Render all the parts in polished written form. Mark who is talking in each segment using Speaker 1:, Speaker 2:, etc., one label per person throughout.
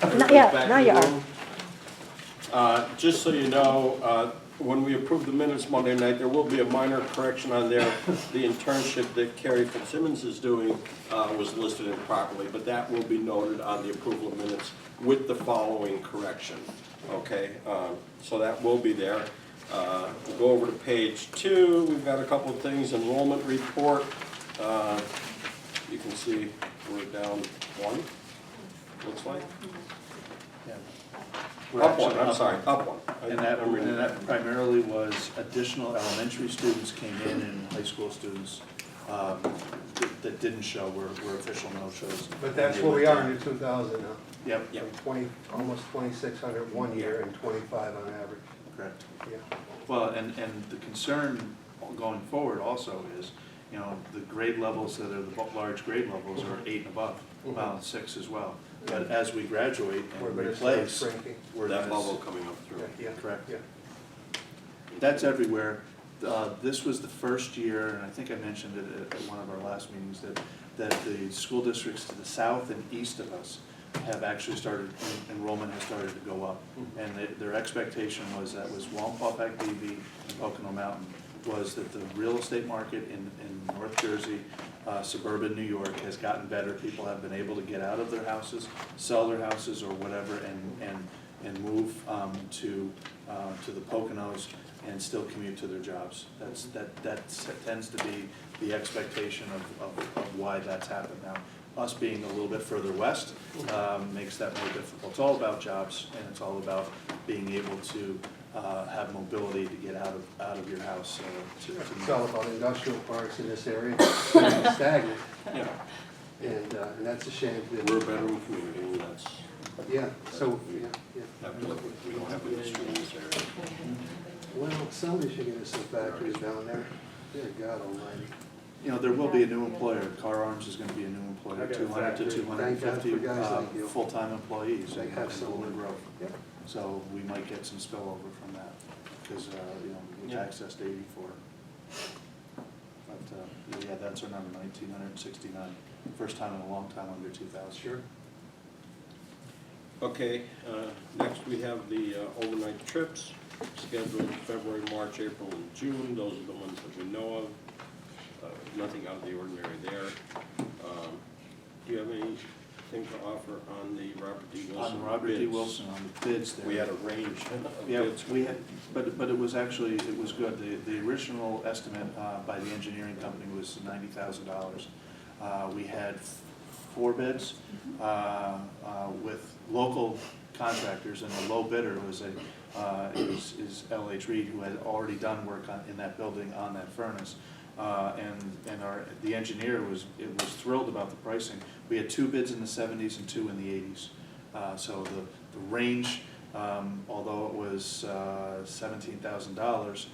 Speaker 1: Not yet,
Speaker 2: Back
Speaker 1: now
Speaker 2: in
Speaker 1: you
Speaker 2: the
Speaker 1: are.
Speaker 2: room. Just so you know, when we approve the minutes Monday night, there will be a minor correction on there. The internship that Carrie Fitzsimmons is doing was listed improperly, but that will be noted on the approval of minutes with the following correction. Okay, so that will be there. We'll go over to page 2. We've got a couple of things. Enrollment report. You can see we're down 1, looks like.
Speaker 3: Yeah.
Speaker 2: Up 1, I'm sorry, up 1.
Speaker 3: And that primarily was additional elementary students came in and high school students that didn't show were official no-shows.
Speaker 4: But that's where we are in 2000 now.
Speaker 3: Yep,
Speaker 2: Yep.
Speaker 4: 20, almost 2,600 one year and 25 on average.
Speaker 3: correct.
Speaker 4: Yeah.
Speaker 3: Well, and the concern going forward also is, you know, the grade levels that are the large grade levels are 8 and above, well, 6 as well. But as we graduate
Speaker 4: We're
Speaker 3: and
Speaker 4: going to start
Speaker 3: replace,
Speaker 4: shrinking.
Speaker 3: we're
Speaker 2: That
Speaker 3: gonna
Speaker 2: level coming up through.
Speaker 4: Yeah,
Speaker 3: correct.
Speaker 4: yeah.
Speaker 3: That's everywhere. This was the first year, and I think I mentioned it at one of our last meetings, that the school districts to the south and east of us have actually started, enrollment has started to go up. And their expectation was that was Wallenpaupack, DV, and Pocono Mountain, was that the real estate market in North Jersey, suburban New York has gotten better. People have been able to get out of their houses, sell their houses or whatever, and move to the Poconos and still commute to their jobs. That tends to be the expectation of why that's happened. Now, us being a little bit further west makes that more difficult. It's all about jobs, and it's all about being able to have mobility to get out of your house.
Speaker 4: It's all about industrial parks in this area. It's stagnant,
Speaker 2: Yeah,
Speaker 4: and that's a shame.
Speaker 2: we're a bedroom community, and that's,
Speaker 4: Yeah, so, yeah.
Speaker 2: we don't have industry in this area.
Speaker 4: Well, somebody should get us some factories down there. Dear God almighty.
Speaker 3: You know, there will be a new employer. Car Arms is going to be a new employer,
Speaker 4: I got a
Speaker 3: 200 to
Speaker 4: factory.
Speaker 3: 250
Speaker 4: Thank God for guys like you.
Speaker 3: full-time employees
Speaker 4: They
Speaker 3: in
Speaker 4: have someone.
Speaker 3: Golden Grove.
Speaker 4: Yep.
Speaker 3: So we might get some spillover from that, because, you know, we
Speaker 2: Yeah.
Speaker 3: accessed 84. But, yeah, that's our number, 1,969. First time in a long time under 2,000.
Speaker 4: Sure.
Speaker 2: Okay, next we have the overnight trips scheduled February, March, April, and June. Those are the ones that we know of. Nothing out of the ordinary there. Do you have anything to offer on the Robert D. Wilson
Speaker 3: On Robert D.
Speaker 2: bids?
Speaker 3: Wilson, on the bids there.
Speaker 2: We had a range of
Speaker 3: Yeah,
Speaker 2: bids.
Speaker 3: we had, but it was actually, it was good. The original estimate by the engineering company was $90,000. We had 4 bids with local contractors, and the low bidder was is L.H. Reed, who had already done work in that building on that furnace. And the engineer was thrilled about the pricing. We had 2 bids in the 70s and 2 in the 80s. So the range, although it was $17,000,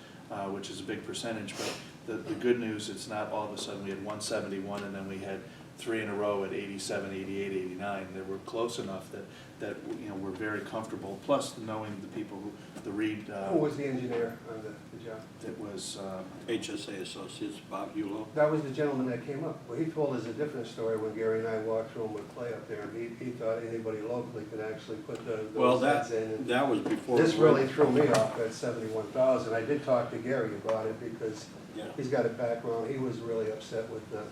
Speaker 3: which is a big percentage, but the good news, it's not all of a sudden we had 171 and then we had 3 in a row at 87, 88, 89. They were close enough that you know, we're very comfortable. Plus, knowing the people the Reed.
Speaker 4: Who was the engineer on the job?
Speaker 3: It was.
Speaker 2: HSA Associates, Bob Eulo.
Speaker 4: That was the gentleman that came up. Well, he told us a different story when Gary and I walked through him with Clay up there, and he thought anybody locally could actually put
Speaker 2: Well,
Speaker 4: those heads in. And
Speaker 2: that was before.
Speaker 4: this
Speaker 2: we went-
Speaker 4: really threw me off at 71,000. I did talk to Gary about it because
Speaker 2: Yeah.
Speaker 4: he's got a background. He was really upset with the.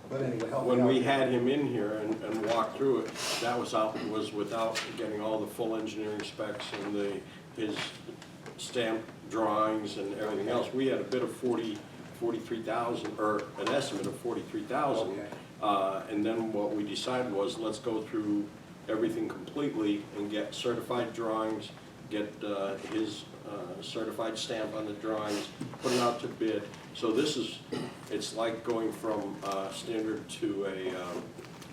Speaker 4: But anyway, help me out.
Speaker 2: When we had him in here and walked through it, that was without getting all the full engineering specs and his stamp drawings and everything else. We had a bid of 43,000, or an estimate of 43,000.
Speaker 4: Okay.
Speaker 2: And then what we decided was, let's go through everything completely and get certified drawings, get his certified stamp on the drawings, put it out to bid. So it's like going from standard to a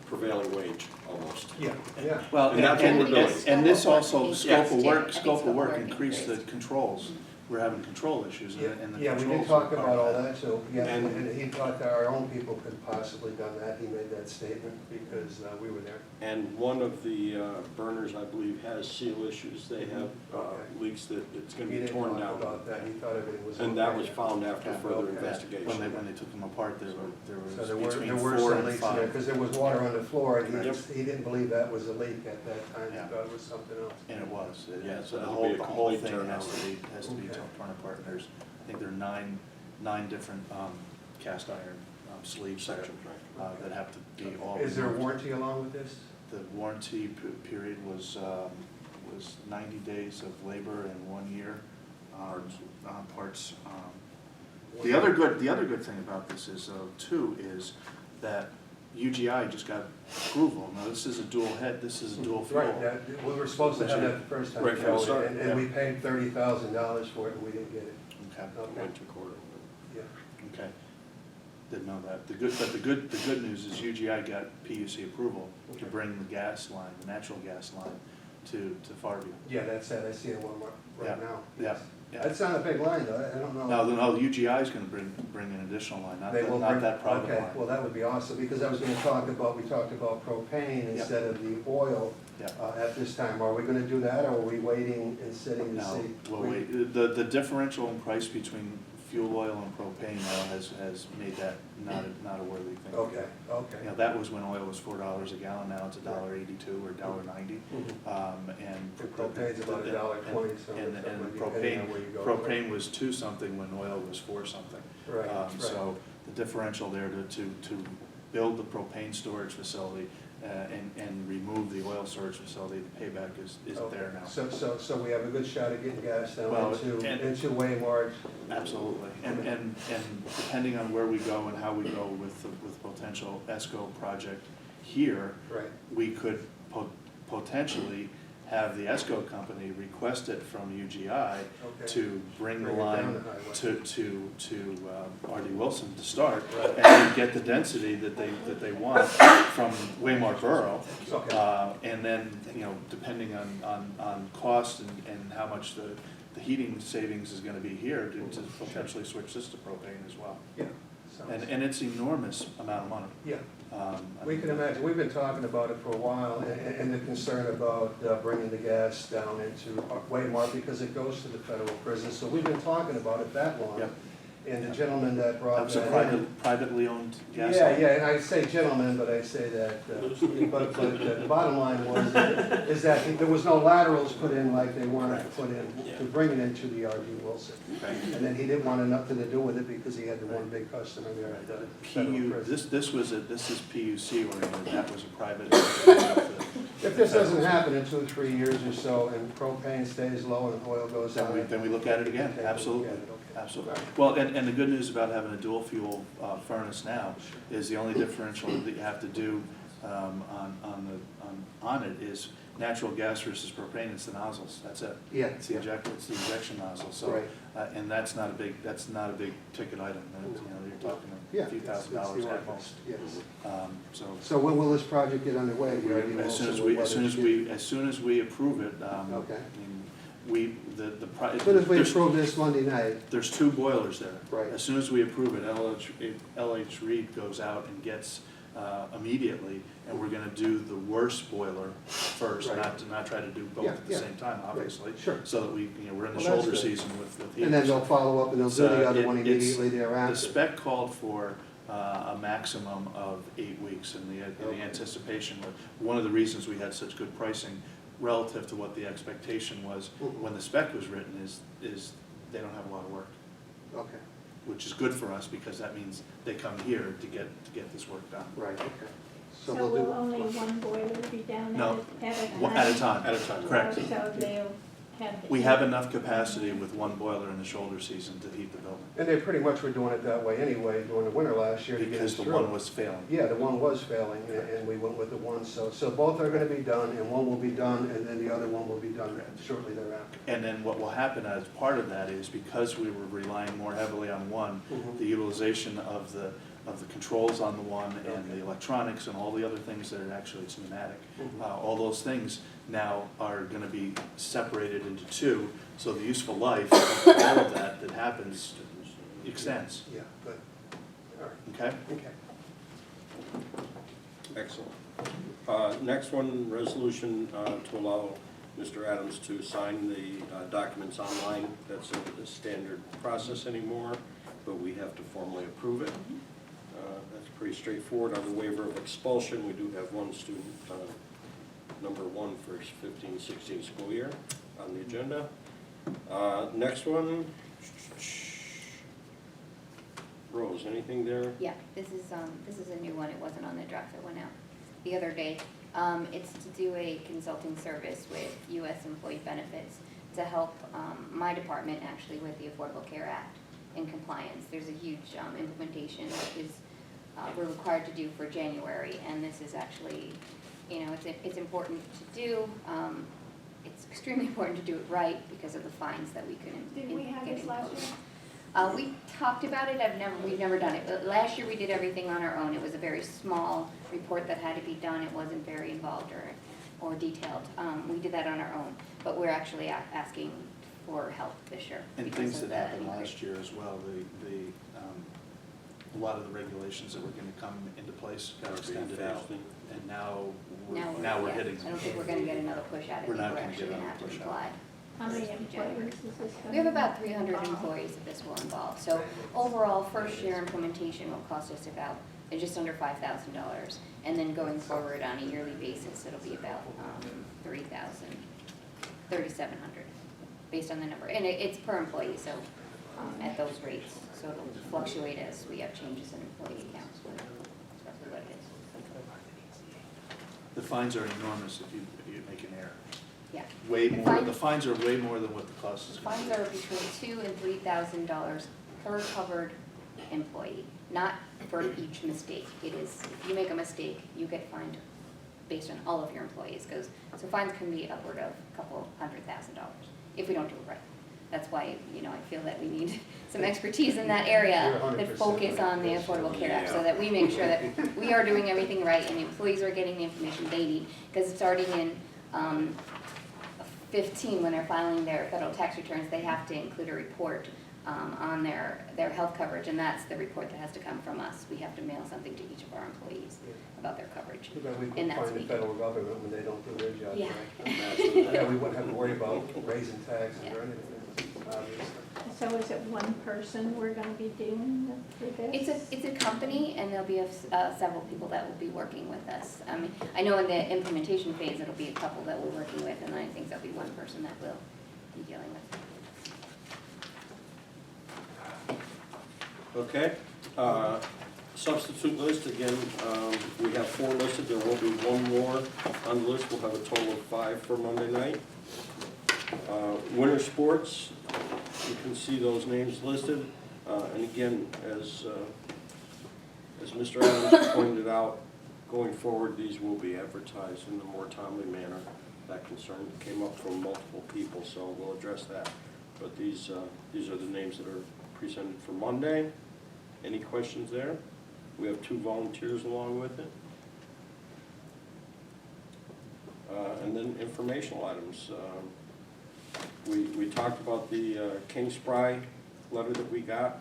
Speaker 2: prevailing wage, almost.
Speaker 4: Yeah, yeah.
Speaker 3: Well,
Speaker 2: And that's what we're doing.
Speaker 3: and this also,
Speaker 5: Yes.
Speaker 3: scope of work increased the controls. we're having control issues
Speaker 4: Yeah,
Speaker 3: and the
Speaker 4: yeah, we
Speaker 3: controls
Speaker 4: did talk
Speaker 3: are part
Speaker 4: about all
Speaker 3: of
Speaker 4: that, so, yeah,
Speaker 2: And-
Speaker 4: and he thought that our own people could possibly done that, he made that statement because we were there.
Speaker 2: And one of the burners, I believe, has seal issues. They have
Speaker 4: Okay.
Speaker 2: leaks that it's gonna
Speaker 4: He
Speaker 2: be
Speaker 4: didn't
Speaker 2: torn
Speaker 4: talk
Speaker 2: down.
Speaker 4: about that, he thought everything was okay.
Speaker 2: And that was found after
Speaker 3: Yeah,
Speaker 2: further
Speaker 4: okay.
Speaker 3: When
Speaker 2: investigation.
Speaker 3: they took them apart, there
Speaker 4: So
Speaker 3: was
Speaker 4: there were
Speaker 3: between 4
Speaker 4: some
Speaker 3: and
Speaker 4: leaks in there,
Speaker 3: 5.
Speaker 4: because there was water on the floor, and
Speaker 2: Yep.
Speaker 4: he didn't believe that was a leak at that time, he
Speaker 3: Yeah.
Speaker 4: thought it was something else.
Speaker 3: And it was.
Speaker 2: Yeah, so
Speaker 3: the
Speaker 2: that'll
Speaker 3: whole,
Speaker 2: be a
Speaker 3: the whole
Speaker 2: complete
Speaker 3: thing
Speaker 2: turnaround.
Speaker 3: has to be
Speaker 4: Okay.
Speaker 3: torn apart. And there's, I think there are nine different cast iron sleeves there
Speaker 2: Sections, right.
Speaker 3: that have to be all
Speaker 4: Is there a
Speaker 3: removed.
Speaker 4: warranty along with this?
Speaker 3: The warranty period was 90 days of labor and 1 year on parts. The other good thing about this is, too, is that UGI just got approval. Now, this is a dual head, this is a dual fuel.
Speaker 4: Right, that, we were supposed to have that the first time,
Speaker 2: Right from the
Speaker 4: Joe,
Speaker 2: start,
Speaker 4: and we paid $30,000 for it, and we didn't get it.
Speaker 3: Okay,
Speaker 4: Okay.
Speaker 2: Went to court.
Speaker 4: Yeah.
Speaker 3: okay. Didn't know that. The good news is UGI got PUC approval to
Speaker 4: Okay.
Speaker 3: bring the gas line, the natural gas line, to Farview.
Speaker 4: Yeah, that's it, I see it one more
Speaker 3: Yeah,
Speaker 4: right now.
Speaker 3: yeah, yeah.
Speaker 4: That's not a big line, though, I don't know.
Speaker 3: No, UGI is gonna bring an additional line, not
Speaker 4: They will bring-
Speaker 3: that private
Speaker 4: Okay,
Speaker 3: line.
Speaker 4: well, that would be awesome, because I was gonna talk about, we talked about propane
Speaker 3: Yeah.
Speaker 4: instead of the oil
Speaker 3: Yeah.
Speaker 4: at this time. Are we gonna do that, or are we waiting and sitting to
Speaker 3: No,
Speaker 4: see?
Speaker 3: well, wait, the differential in price between fuel oil and propane now has made that not a worthy thing.
Speaker 4: Okay,
Speaker 3: You
Speaker 4: okay.
Speaker 3: know, that was when oil was $4 a gallon, now it's $1.82 or $1.90.
Speaker 4: Mhm.
Speaker 3: And
Speaker 4: The propane's about $1.20, so
Speaker 3: And
Speaker 4: depending
Speaker 3: propane,
Speaker 4: on where you go.
Speaker 3: propane was 2 something when oil was 4 something.
Speaker 4: Right, right.
Speaker 3: So the differential there to build the propane storage facility and remove the oil storage facility, the payback isn't there now.
Speaker 4: So we have a good shot at getting gas down
Speaker 3: Well,
Speaker 4: into Waymart.
Speaker 3: Absolutely, and depending on where we go and how we go with potential ESCO project here,
Speaker 4: Right.
Speaker 3: we could potentially have the ESCO company request it from UGI
Speaker 4: Okay.
Speaker 3: to bring the
Speaker 4: Bring it down
Speaker 3: line
Speaker 4: the highway.
Speaker 3: to R.D. Wilson to start,
Speaker 4: Right.
Speaker 3: and then get the density that they want from Waymart Borough.
Speaker 4: Okay.
Speaker 3: And then, you know, depending on cost and how much the heating savings is gonna be here, to potentially switch this to propane as well.
Speaker 4: Yeah. sounds-
Speaker 3: And it's enormous amount of money.
Speaker 4: Yeah.
Speaker 3: I
Speaker 4: We
Speaker 3: mean,
Speaker 4: can imagine, we've been talking about it for a while, and the concern about bringing the gas down into Waymart because it goes to the federal prison, so we've been talking about it that long.
Speaker 3: Yep.
Speaker 4: And the gentleman that brought
Speaker 3: That was a
Speaker 4: that in.
Speaker 3: privately owned gas
Speaker 4: Yeah,
Speaker 3: line.
Speaker 4: yeah, and I say gentleman, but I say that, but the bottom line was, is that there was no laterals put in like they wanted to put in, to bring it into the R.D. Wilson.
Speaker 3: Okay.
Speaker 4: And then he didn't want nothing to do with it because he had the one big customer there at the federal prison.
Speaker 3: This is PUC oriented, that was a private.
Speaker 4: If this doesn't happen in 2 or 3 years or so, and propane stays low and oil goes high.
Speaker 3: Then we look at it again,
Speaker 4: take a look
Speaker 3: absolutely,
Speaker 4: at it, okay.
Speaker 3: absolutely. Well, and the good news about having a dual fuel furnace now is the only differential that you have to do on it is natural gas versus propane, it's the nozzles, that's it.
Speaker 4: Yeah.
Speaker 3: It's the injection nozzle, so,
Speaker 4: Right.
Speaker 3: and that's not a big ticket item, you know, you're talking
Speaker 4: Yeah.
Speaker 3: a few
Speaker 4: it's-
Speaker 3: $1,000s
Speaker 4: it's the
Speaker 3: at
Speaker 4: ordinance,
Speaker 3: most.
Speaker 4: Yes.
Speaker 3: So,
Speaker 4: So when will this project get underway? The R.D.
Speaker 3: as soon
Speaker 4: Wilson,
Speaker 3: as we approve it,
Speaker 4: Okay.
Speaker 3: I mean,
Speaker 4: As soon as we approve this Monday night,
Speaker 3: there's 2 boilers there.
Speaker 4: Right.
Speaker 3: As soon as we approve it, LH Reed goes out and gets immediately, and we're gonna do the worst boiler first,
Speaker 4: Right.
Speaker 3: not try to do both
Speaker 4: Yeah,
Speaker 3: at the
Speaker 4: yeah.
Speaker 3: same time, obviously.
Speaker 4: Sure.
Speaker 3: So that we, you know, we're in the
Speaker 4: Well, that's
Speaker 3: shoulder
Speaker 4: good.
Speaker 3: season with heaters.
Speaker 4: and then they'll follow up and they'll do
Speaker 3: So
Speaker 4: the other one
Speaker 3: it's-
Speaker 4: immediately
Speaker 3: The
Speaker 4: thereafter.
Speaker 3: spec called for a maximum of 8 weeks, and the
Speaker 4: Okay.
Speaker 3: anticipation, one of the reasons we had such good pricing relative to what the expectation was
Speaker 4: Mhm.
Speaker 3: when the spec was written is they don't have a lot of work,
Speaker 4: Okay,
Speaker 3: which is good for us because that means they come here to get this work done.
Speaker 4: right, okay.
Speaker 1: So
Speaker 4: we'll
Speaker 1: will
Speaker 4: do.
Speaker 1: only one boiler be down
Speaker 3: No,
Speaker 1: at a time?
Speaker 3: One at a time.
Speaker 2: At a time.
Speaker 3: Correct.
Speaker 1: So they'll have.
Speaker 3: We have enough capacity with one boiler in the shoulder season to heat the building
Speaker 4: And they pretty much were doing it that way anyway during the winter last year to get us
Speaker 3: because the
Speaker 4: through.
Speaker 3: one was failing.
Speaker 4: Yeah, the one was failing, and we went with the one, so both are gonna be done, and one will be done, and then the other one will be done shortly thereafter.
Speaker 3: And then what will happen as part of that is because we were relying more heavily on one,
Speaker 4: Mhm.
Speaker 3: the utilization of the controls on the one and the electronics and all the other things that are actually, it's pneumatic.
Speaker 4: Mhm.
Speaker 3: All those things now are gonna be separated into two, so the useful life of all of that happens extends,
Speaker 4: Yeah, good. All right,
Speaker 3: okay?
Speaker 4: okay.
Speaker 2: Excellent. Next one, resolution to allow Mr. Adams to sign the documents online. That's a standard process anymore, but we have to formally approve it. That's pretty straightforward. On the waiver of expulsion, we do have one student, number one for 15-16 school year on the agenda. Next one, Rose, anything there?
Speaker 5: Yeah, this is a new one, it wasn't on the draft that went out the other day. It's to do a consulting service with US Employee Benefits to help, my department actually with the Affordable Care Act in compliance. There's a huge, implementation that is, we're required to do for January, and this is actually, you know, it's important to do. It's extremely important to do it right because of the fines that we could get
Speaker 1: Did we have this last
Speaker 5: imposed.
Speaker 1: year?
Speaker 5: We talked about it, we've never done it. Last year we did everything on our own. It was a very small report that had to be done. It wasn't very involved or detailed. We did that on our own, but we're actually asking for help this year.
Speaker 3: And
Speaker 5: because
Speaker 3: things
Speaker 5: of
Speaker 3: that
Speaker 5: the
Speaker 3: happened
Speaker 5: increase.
Speaker 3: last year as well, a lot of the regulations that were gonna come into place got extended out, and now we're
Speaker 5: yeah,
Speaker 3: hitting.
Speaker 5: I don't think we're gonna get another push at it.
Speaker 3: We're not
Speaker 5: We're
Speaker 3: gonna
Speaker 5: actually
Speaker 3: get
Speaker 5: gonna
Speaker 3: another
Speaker 5: have to
Speaker 3: push at it.
Speaker 5: comply.
Speaker 1: How many
Speaker 5: This is January.
Speaker 1: employees is this going?
Speaker 5: We have about 300 employees that this will involve. So overall, first year implementation will cost us about, just under $5,000. And then going forward on a yearly basis, it'll be about 3,700, based on the number. And it's per employee, so at those rates. So it'll fluctuate as we have changes in employee counts, but that's roughly what it is.
Speaker 3: The fines are enormous if you make an error.
Speaker 5: Yeah.
Speaker 3: Way
Speaker 5: The
Speaker 3: more,
Speaker 5: fine-
Speaker 3: the fines are way more than what the cost is gonna
Speaker 5: Fines
Speaker 3: be.
Speaker 5: are between $2,000 and $3,000 per covered employee, not for each mistake. It is, if you make a mistake, you get fined based on all of your employees, so fines can be upward of a couple $100,000 if we don't do it right. That's why, you know, I feel that we need some expertise in that area
Speaker 4: You're 100%
Speaker 5: that focus on the
Speaker 4: right.
Speaker 5: Affordable Care Act, so
Speaker 2: Yeah.
Speaker 5: that we make sure that we are doing everything right and employees are getting the information they need. Because starting in 15, when they're filing their federal tax returns, they have to include a report on their health coverage, and that's the report that has to come from us. We have to mail something to each of our employees about their coverage.
Speaker 4: Too bad we
Speaker 5: And
Speaker 4: couldn't
Speaker 5: that's
Speaker 4: find the
Speaker 5: me.
Speaker 4: federal government when they don't do their job.
Speaker 5: Yeah.
Speaker 4: right? Yeah, we wouldn't have to worry about raising taxes
Speaker 5: Yeah.
Speaker 4: or anything, obviously.
Speaker 1: So is it one person we're gonna be dealing with this?
Speaker 5: It's a company, and there'll be several people that will be working with us. I mean, I know in the implementation phase, it'll be a couple that we're working with, and I think there'll be one person that will be dealing with.
Speaker 2: Okay. Substitute list, again, we have 4 listed. There will be one more on the list. We'll have a total of 5 for Monday night. Winter sports, you can see those names listed. And again, as Mr. Adams pointed out, going forward, these will be advertised in a more timely manner. That concern came up from multiple people, so we'll address that. But these are the names that are presented for Monday. Any questions there? We have 2 volunteers along with it. And then informational items. We talked about the King Spry letter that we got,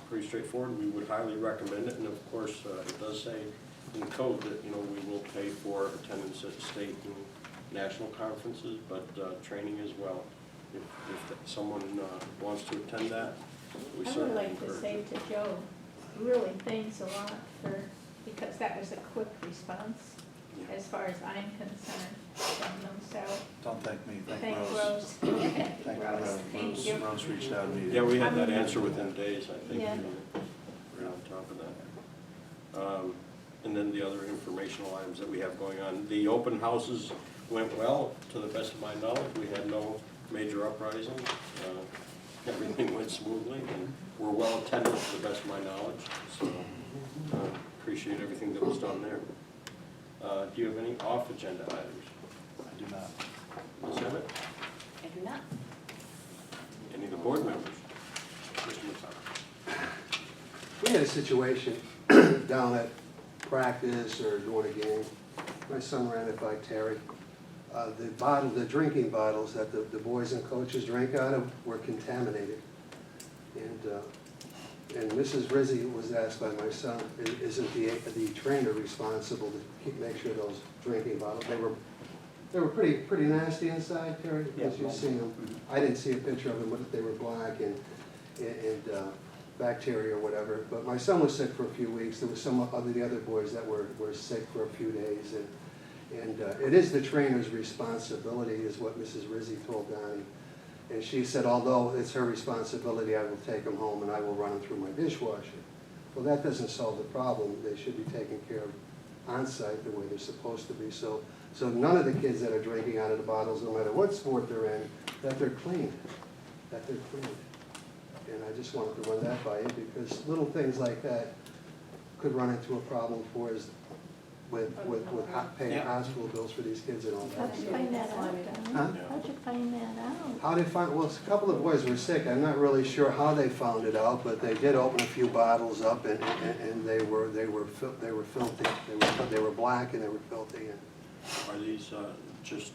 Speaker 2: pretty straightforward. We would highly recommend it, and of course, it does say in the code that, you know, we will pay for attendance at state and national conferences, but training as well. If someone wants to attend that, we
Speaker 1: I would
Speaker 2: certainly
Speaker 1: like to
Speaker 2: encourage
Speaker 1: say
Speaker 2: it.
Speaker 1: to Joe, really thanks a lot because that was a quick response
Speaker 2: Yeah.
Speaker 1: as far as I'm concerned from them, so
Speaker 3: Don't thank me,
Speaker 1: thank
Speaker 3: thank Rose.
Speaker 1: Rose.
Speaker 3: Thank
Speaker 1: Rose, thank you.
Speaker 3: Rose reached out to me.
Speaker 2: Yeah, we had that answer within days, I think.
Speaker 1: Yeah.
Speaker 2: We're on top of that. And then the other informational items that we have going on. The open houses went well, to the best of my knowledge. We had no major uprisings. Everything went smoothly, and we're well attended to the best of my knowledge. So appreciate everything that was done there. Do you have any off-agenda items?
Speaker 3: I do not.
Speaker 2: Ms. Emmett?
Speaker 5: I do not.
Speaker 2: Any of the board members? Mr. McConnell?
Speaker 4: We had a situation down at practice or doing a game. My son ran it by Terry, the drinking bottles that the boys and coaches drank out of were contaminated. And Mrs. Rizzi was asked by my son, isn't the trainer responsible to make sure those drinking bottles, they were pretty nasty inside, Terry, because you've seen them. I didn't see a picture of them, but they were black and bacteria or whatever. But my son was sick for a few weeks. There was some of the other boys that were sick for a few days. And it is the trainer's responsibility, is what Mrs. Rizzi told Donnie. And she said, although it's her responsibility, I will take them home and I will run them through my dishwasher. Well, that doesn't solve the problem. They should be taken care of on-site the way they're supposed to be. So none of the kids that are drinking out of the bottles, no matter what sport they're in, that they're clean. And I just wanted to run that by you, because little things like that could run into a problem for us with paying hospital bills for these kids and all
Speaker 1: How'd
Speaker 4: that.
Speaker 1: you find that out, Don?
Speaker 4: Huh?
Speaker 1: How'd you find that out?
Speaker 4: How they find, well, a couple of boys were sick. I'm not really sure how they found it out, but they did open a few bottles up, and they were filthy. They were black and they were filthy.
Speaker 2: Are these just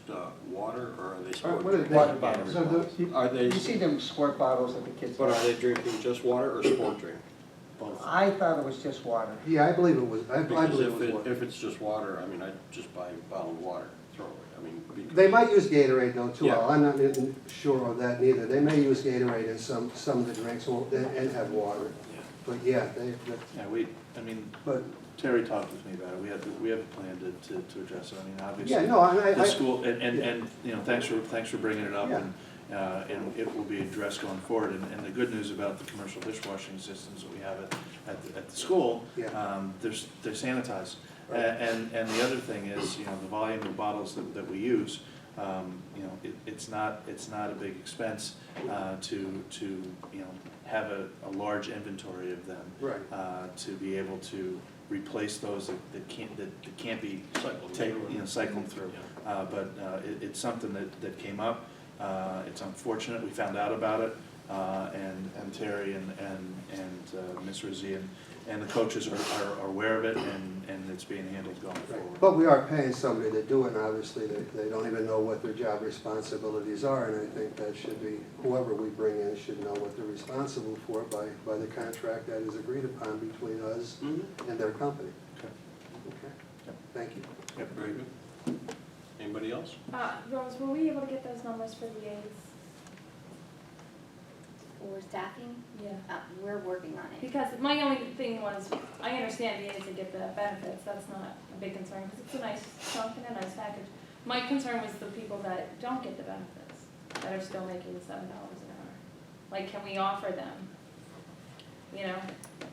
Speaker 2: water, or are they
Speaker 4: What
Speaker 2: sport
Speaker 4: are
Speaker 2: drinks?
Speaker 4: they?
Speaker 6: Water bottles.
Speaker 4: So
Speaker 2: Are they,
Speaker 6: You see them squirt bottles that the kids
Speaker 2: but are
Speaker 6: have.
Speaker 2: they drinking just water or sport drink? Both.
Speaker 6: I thought it was just water.
Speaker 4: Yeah, I believe it was. I
Speaker 2: Because
Speaker 4: believe it was water.
Speaker 2: if it's just water, I mean, I'd just buy bottled water, throw it, I mean. because-
Speaker 4: They might use Gatorade though too.
Speaker 2: Yeah.
Speaker 4: I'm not sure of that neither. They may use Gatorade in some of the drinks and have water.
Speaker 2: Yeah.
Speaker 4: But yeah,
Speaker 3: Yeah,
Speaker 4: but,
Speaker 3: Terry talked with me about it, we have a plan to address it, I mean, obviously.
Speaker 4: yeah, no,
Speaker 3: The
Speaker 4: I,
Speaker 3: school, and, you know, thanks for bringing it up,
Speaker 4: Yeah.
Speaker 3: and it will be addressed going forward. And the good news about the commercial dishwashing systems that we have at the school,
Speaker 4: Yeah.
Speaker 3: they're sanitized.
Speaker 4: Right.
Speaker 3: And the other thing is, you know, the volume of bottles that we use, you know, it's not a big expense to, you know, have a large inventory of them.
Speaker 4: Right.
Speaker 3: To be able to replace those that can't be cycled through. But it's something that came up. It's unfortunate, we found out about it, and Terry and Ms. Rizzi and the coaches are aware of it, and it's being handled going forward.
Speaker 4: but we are paying somebody to do it, and obviously they don't even know what their job responsibilities are, and I think that should be, whoever we bring in should know what they're responsible for by the contract that is agreed upon between us and their company.
Speaker 3: Okay.
Speaker 4: Okay,
Speaker 3: Yep.
Speaker 4: thank you.
Speaker 3: Yep.
Speaker 2: Very good. Anybody else?
Speaker 7: Rose, were we able to get those numbers for the aides?
Speaker 5: For staffing,
Speaker 7: Yeah.
Speaker 5: we're working on it.
Speaker 7: Because my only thing was, I understand the aides to get the benefits, that's not a big concern, because it's a nice chunk and a nice package. My concern was the people that don't get the benefits, that are still making $7 an hour. Like, can we offer them, you know,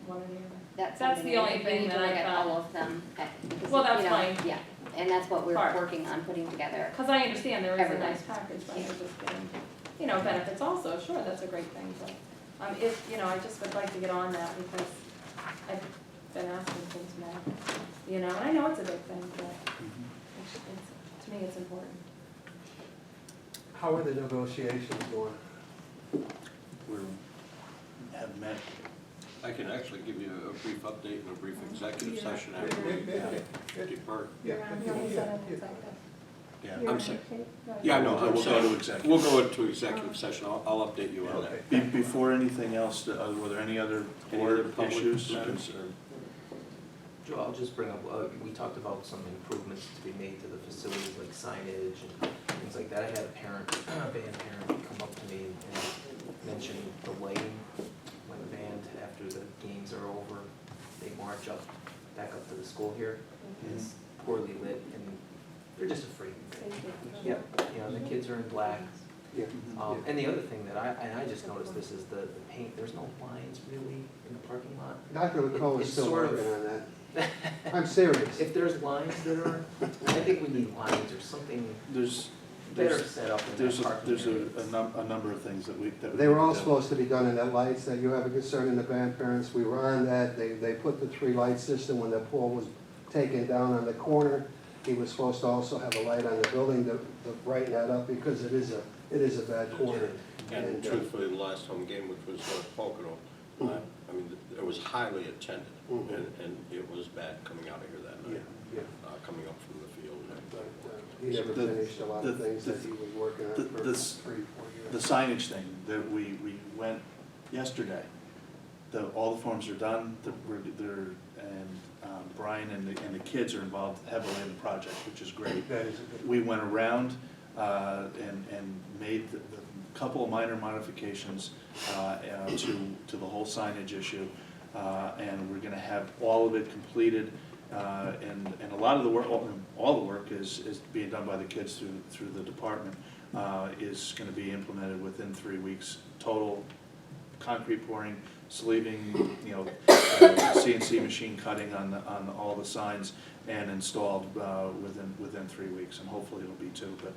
Speaker 7: one or the other?
Speaker 5: That's
Speaker 7: That's
Speaker 5: something
Speaker 7: the
Speaker 5: that
Speaker 7: only
Speaker 5: we
Speaker 7: thing
Speaker 5: need to
Speaker 7: that I
Speaker 5: look at
Speaker 7: found.
Speaker 5: all of them, because,
Speaker 7: Well, that's
Speaker 5: you know,
Speaker 7: fine.
Speaker 5: yeah, and that's what we're
Speaker 7: Part.
Speaker 5: working on putting together.
Speaker 7: Because I understand there is a
Speaker 5: Everyone.
Speaker 7: nice package, but I just getting, you know, benefits also, sure, that's a great thing, but, if, you know, I just would like to get on that because I've been asking things more, you know, and I know it's a big thing, but to me, it's important.
Speaker 4: How are the negotiations going?
Speaker 3: We have met.
Speaker 2: I can actually give you a brief update and a brief executive session after we depart.
Speaker 7: You're on, you only said an executive.
Speaker 2: Yeah,
Speaker 7: You're
Speaker 2: I'm
Speaker 7: on
Speaker 2: sorry.
Speaker 7: tape. No,
Speaker 2: Yeah,
Speaker 7: you're
Speaker 2: no,
Speaker 7: on.
Speaker 2: I'm
Speaker 3: We'll go to
Speaker 2: saying,
Speaker 3: executive.
Speaker 2: we'll go into executive session, I'll update you on that.
Speaker 4: Okay.
Speaker 3: Before anything else, were there any other
Speaker 2: Any other
Speaker 3: board
Speaker 2: public
Speaker 3: issues?
Speaker 2: matters,
Speaker 8: Joe, I'll just bring up, we talked about some improvements to be made to the facilities, like signage and things like that. I had a parent, a band parent come up to me and mention the lighting when the band, after the games are over, they march up, back up to the school here. And it's poorly lit and they're just afraid. Yep, you know, the kids are in black.
Speaker 4: Yeah.
Speaker 8: And the other thing that I just noticed this is the paint, there's no lines really in the parking lot.
Speaker 4: Dr. LaCoe is
Speaker 8: It's
Speaker 4: still
Speaker 8: sort of-
Speaker 4: working on that. I'm serious.
Speaker 8: If there's lines that are, I think we need lines or something
Speaker 3: There's,
Speaker 8: better set up in
Speaker 3: there's
Speaker 8: that parking
Speaker 3: there's
Speaker 8: area.
Speaker 3: a number of things that we.
Speaker 4: They were all supposed to be done in the lights, that you have a concern in the band parents, we were on that, they put the 3-light system when the pole was taken down on the corner. He was supposed to also have a light on the building to brighten that up, because it is a bad corner.
Speaker 2: And truthfully, the last home game, which was Pocono, I mean, it was highly attended, and it was bad coming out of here that
Speaker 4: Yeah,
Speaker 2: night,
Speaker 4: yeah.
Speaker 2: coming up from the field.
Speaker 4: he never
Speaker 3: The-
Speaker 4: finished a lot of
Speaker 3: the-
Speaker 4: things
Speaker 3: the-
Speaker 4: that he was working on
Speaker 3: the-
Speaker 4: for
Speaker 3: this-
Speaker 4: 3-4
Speaker 3: The
Speaker 4: years.
Speaker 3: signage thing, that we went yesterday, all the forms are done, Brian and the kids are involved heavily in the project, which is great.
Speaker 4: That is a good.
Speaker 3: We went around and made the couple of minor modifications to the whole signage issue. And we're gonna have all of it completed. And a lot of the work, all the work is being done by the kids through the department, is gonna be implemented within 3 weeks. Total concrete pouring, sleeving, CNC machine cutting on all the signs, and installed within 3 weeks, and hopefully it'll be 2, but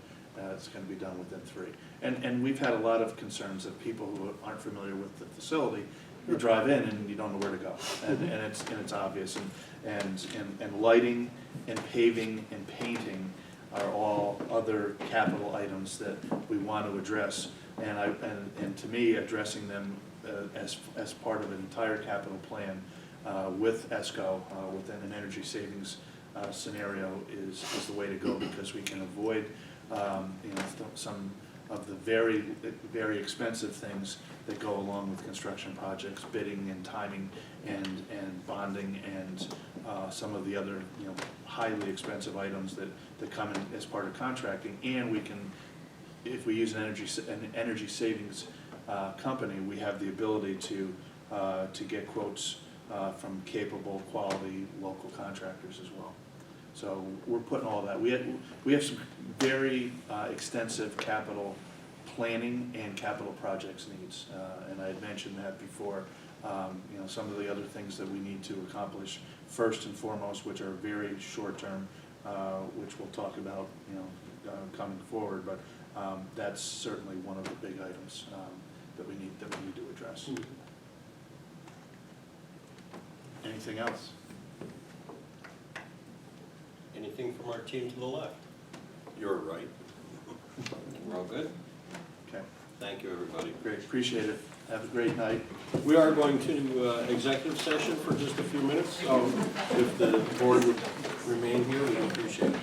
Speaker 3: it's gonna be done within 3. And we've had a lot of concerns of people who aren't familiar with the facility. You drive in and you don't know where to go, and it's obvious, and lighting and paving and painting are all other capital items that we want to address. And to me, addressing them as part of an entire capital plan with ESCO, within an energy savings scenario is the way to go, because we can avoid some of the very, very expensive things that go along with construction projects, bidding and timing and bonding and some of the other highly expensive items that come in as part of contracting. And we can, if we use an energy savings company, we have the ability to get quotes from capable, quality local contractors as well. So we're putting all that. We have some very extensive capital planning and capital projects needs, and I had mentioned that before. Some of the other things that we need to accomplish first and foremost, which are very short term, which we'll talk about coming forward. But that's certainly one of the big items that we need to address. Anything else?
Speaker 2: Anything from our team to the left? You're right. We're all good?
Speaker 3: Okay,
Speaker 2: Thank you, everybody.
Speaker 3: great, appreciate it. Have a great night.
Speaker 2: We are going to executive session for just a few minutes, so if the board would remain here, we appreciate it.